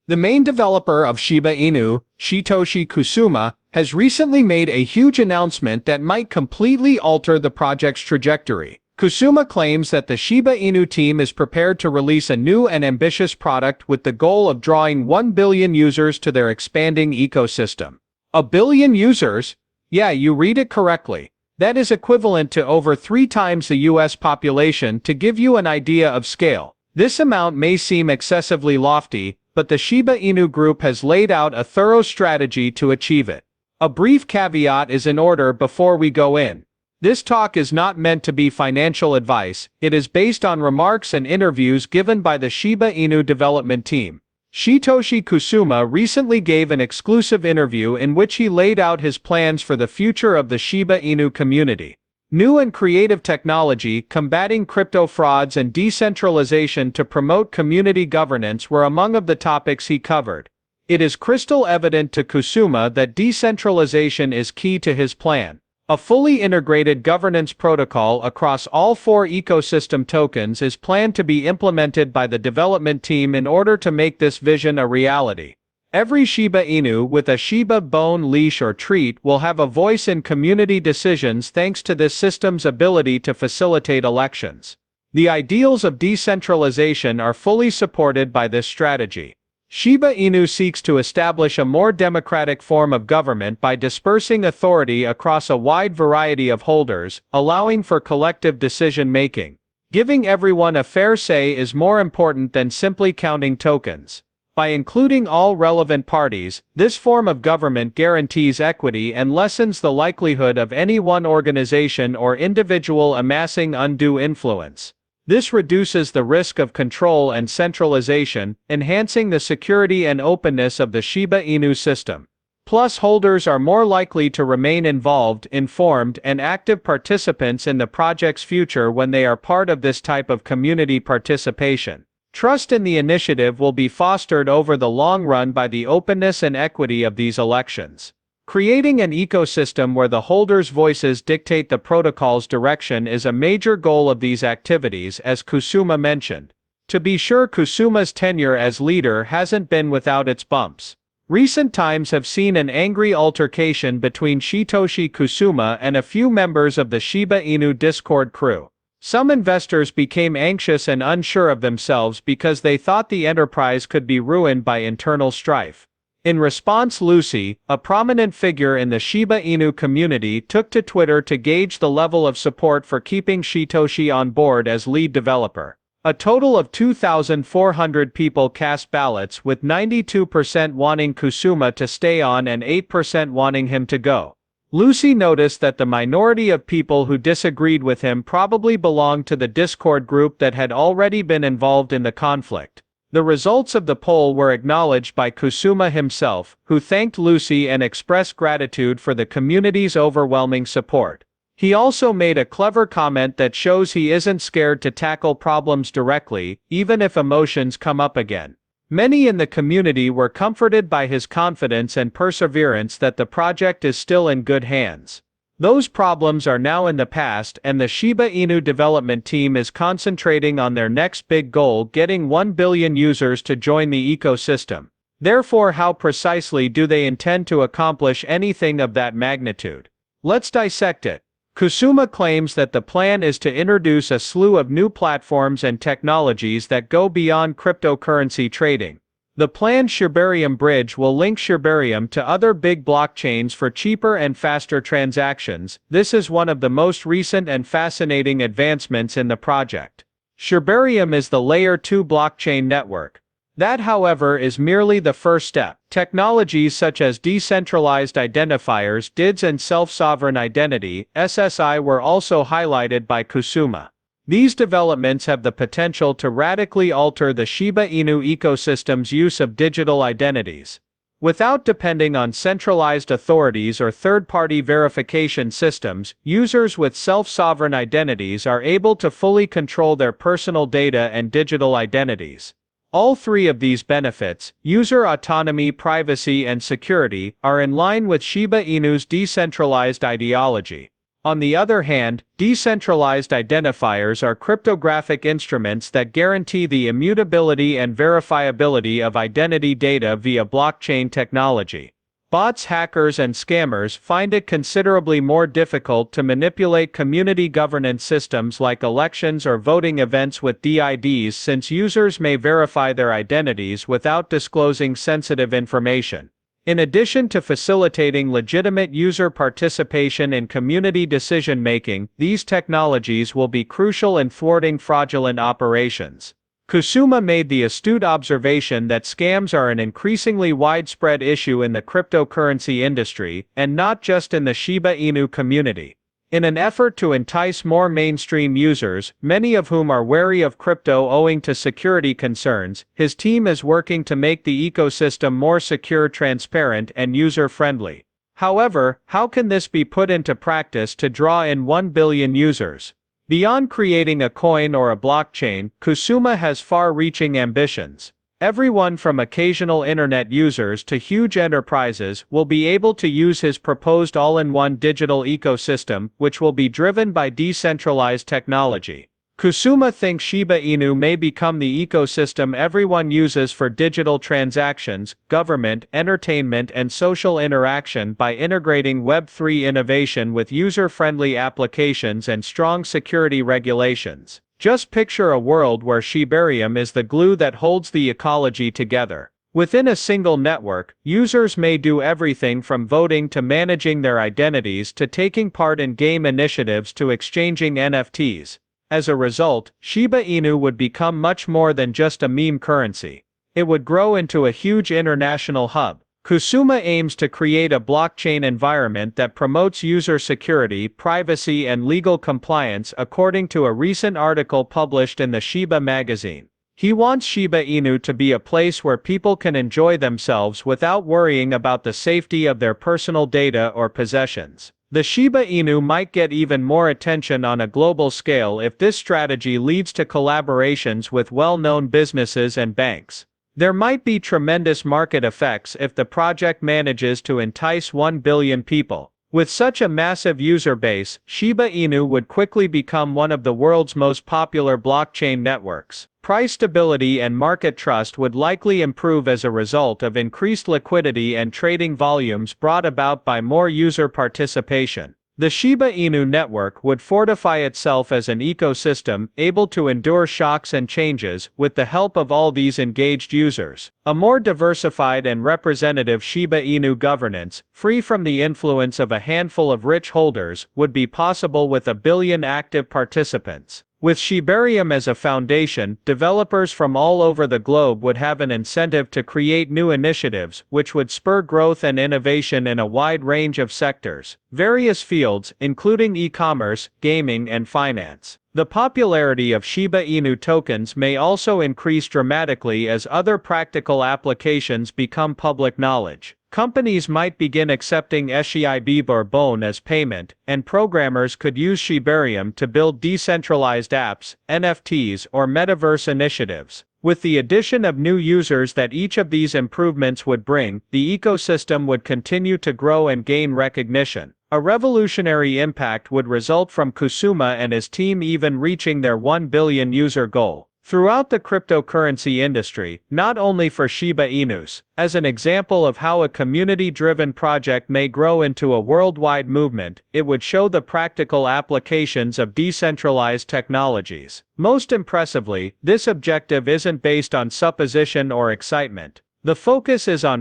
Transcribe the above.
The main developer of Shiba Inu, Satoshi Kusuma, has recently made a huge announcement that might completely alter the project's trajectory. Kusuma claims that the Shiba Inu team is prepared to release a new and ambitious product with the goal of drawing 1 billion users to their expanding ecosystem. A billion users? Yeah, you read it correctly. That is equivalent to over 3 times the US population. To give you an idea of scale, this amount may seem excessively lofty, but the Shiba Inu group has laid out a thorough strategy to achieve it. A brief caveat is in order before we go in. This talk is not meant to be financial advice, it is based on remarks and interviews given by the Shiba Inu development team. Satoshi Kusuma recently gave an exclusive interview in which he laid out his plans for the future of the Shiba Inu community. New and creative technology, combating crypto frauds and decentralization to promote community governance were among of the topics he covered. It is crystal evident to Kusuma that decentralization is key to his plan. A fully integrated governance protocol across all 4 ecosystem tokens is planned to be implemented by the development team in order to make this vision a reality. Every Shiba Inu with a Shiba bone, leash or treat will have a voice in community decisions thanks to this system's ability to facilitate elections. The ideals of decentralization are fully supported by this strategy. Shiba Inu seeks to establish a more democratic form of government by dispersing authority across a wide variety of holders, allowing for collective decision-making. Giving everyone a fair say is more important than simply counting tokens. By including all relevant parties, this form of government guarantees equity and lessens the likelihood of any one organization or individual amassing undue influence. This reduces the risk of control and centralization, enhancing the security and openness of the Shiba Inu system. Plus, holders are more likely to remain involved, informed, and active participants in the project's future when they are part of this type of community participation. Trust in the initiative will be fostered over the long run by the openness and equity of these elections. Creating an ecosystem where the holders' voices dictate the protocol's direction is a major goal of these activities, as Kusuma mentioned. To be sure, Kusuma's tenure as leader hasn't been without its bumps. Recent times have seen an angry altercation between Satoshi Kusuma and a few members of the Shiba Inu Discord crew. Some investors became anxious and unsure of themselves because they thought the enterprise could be ruined by internal strife. In response, Lucy, a prominent figure in the Shiba Inu community, took to Twitter to gauge the level of support for keeping Satoshi on board as lead developer. A total of 2,400 people cast ballots, with 92% wanting Kusuma to stay on and 8% wanting him to go. Lucy noticed that the minority of people who disagreed with him probably belonged to the Discord group that had already been involved in the conflict. The results of the poll were acknowledged by Kusuma himself, who thanked Lucy and expressed gratitude for the community's overwhelming support. He also made a clever comment that shows he isn't scared to tackle problems directly, even if emotions come up again. Many in the community were comforted by his confidence and perseverance that the project is still in good hands. Those problems are now in the past, and the Shiba Inu development team is concentrating on their next big goal, getting 1 billion users to join the ecosystem. Therefore, how precisely do they intend to accomplish anything of that magnitude? Let's dissect it. Kusuma claims that the plan is to introduce a slew of new platforms and technologies that go beyond cryptocurrency trading. The planned Shibarium bridge will link Shibarium to other big blockchains for cheaper and faster transactions. This is one of the most recent and fascinating advancements in the project. Shibarium is the Layer 2 blockchain network. That, however, is merely the first step. Technologies such as decentralized identifiers, DIDs, and self-sovereign identity (SSI) were also highlighted by Kusuma. These developments have the potential to radically alter the Shiba Inu ecosystem's use of digital identities. Without depending on centralized authorities or third-party verification systems, users with self-sovereign identities are able to fully control their personal data and digital identities. All 3 of these benefits, user autonomy, privacy, and security, are in line with Shiba Inu's decentralized ideology. On the other hand, decentralized identifiers are cryptographic instruments that guarantee the immutability and verifiability of identity data via blockchain technology. Bots, hackers, and scammers find it considerably more difficult to manipulate community governance systems like elections or voting events with DIDs, since users may verify their identities without disclosing sensitive information. In addition to facilitating legitimate user participation in community decision-making, these technologies will be crucial in thwarting fraudulent operations. Kusuma made the astute observation that scams are an increasingly widespread issue in the cryptocurrency industry, and not just in the Shiba Inu community. In an effort to entice more mainstream users, many of whom are wary of crypto owing to security concerns, his team is working to make the ecosystem more secure, transparent, and user-friendly. However, how can this be put into practice to draw in 1 billion users? Beyond creating a coin or a blockchain, Kusuma has far-reaching ambitions. Everyone from occasional internet users to huge enterprises will be able to use his proposed all-in-one digital ecosystem, which will be driven by decentralized technology. Kusuma thinks Shiba Inu may become the ecosystem everyone uses for digital transactions, government, entertainment, and social interaction by integrating Web3 innovation with user-friendly applications and strong security regulations. Just picture a world where Shibarium is the glue that holds the ecology together. Within a single network, users may do everything from voting to managing their identities to taking part in game initiatives to exchanging NFTs. As a result, Shiba Inu would become much more than just a meme currency. It would grow into a huge international hub. Kusuma aims to create a blockchain environment that promotes user security, privacy, and legal compliance, according to a recent article published in the Shiba magazine. He wants Shiba Inu to be a place where people can enjoy themselves without worrying about the safety of their personal data or possessions. The Shiba Inu might get even more attention on a global scale if this strategy leads to collaborations with well-known businesses and banks. There might be tremendous market effects if the project manages to entice 1 billion people. With such a massive user base, Shiba Inu would quickly become one of the world's most popular blockchain networks. Price stability and market trust would likely improve as a result of increased liquidity and trading volumes brought about by more user participation. The Shiba Inu network would fortify itself as an ecosystem, able to endure shocks and changes, with the help of all these engaged users. A more diversified and representative Shiba Inu governance, free from the influence of a handful of rich holders, would be possible with 1 billion active participants. With Shibarium as a foundation, developers from all over the globe would have an incentive to create new initiatives, which would spur growth and innovation in a wide range of sectors, various fields, including e-commerce, gaming, and finance. The popularity of Shiba Inu tokens may also increase dramatically as other practical applications become public knowledge. Companies might begin accepting Shib or Bon as payment, and programmers could use Shibarium to build decentralized apps, NFTs, or metaverse initiatives. With the addition of new users that each of these improvements would bring, the ecosystem would continue to grow and gain recognition. A revolutionary impact would result from Kusuma and his team even reaching their 1 billion user goal. Throughout the cryptocurrency industry, not only for Shiba Inus, as an example of how a community-driven project may grow into a worldwide movement, it would show the practical applications of decentralized technologies. Most impressively, this objective isn't based on supposition or excitement. The focus is on